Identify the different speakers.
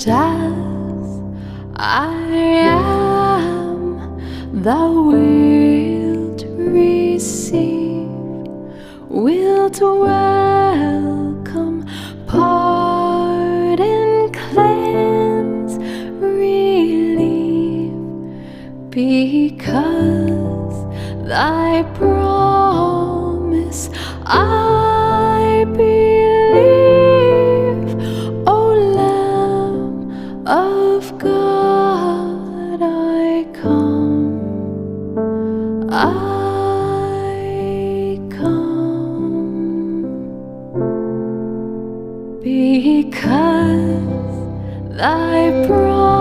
Speaker 1: just as I am, thou wilt receive, wilt welcome, pardon, cleanse, relieve, because thy promise I believe. O Lamb of God, I come, I come, because thy promise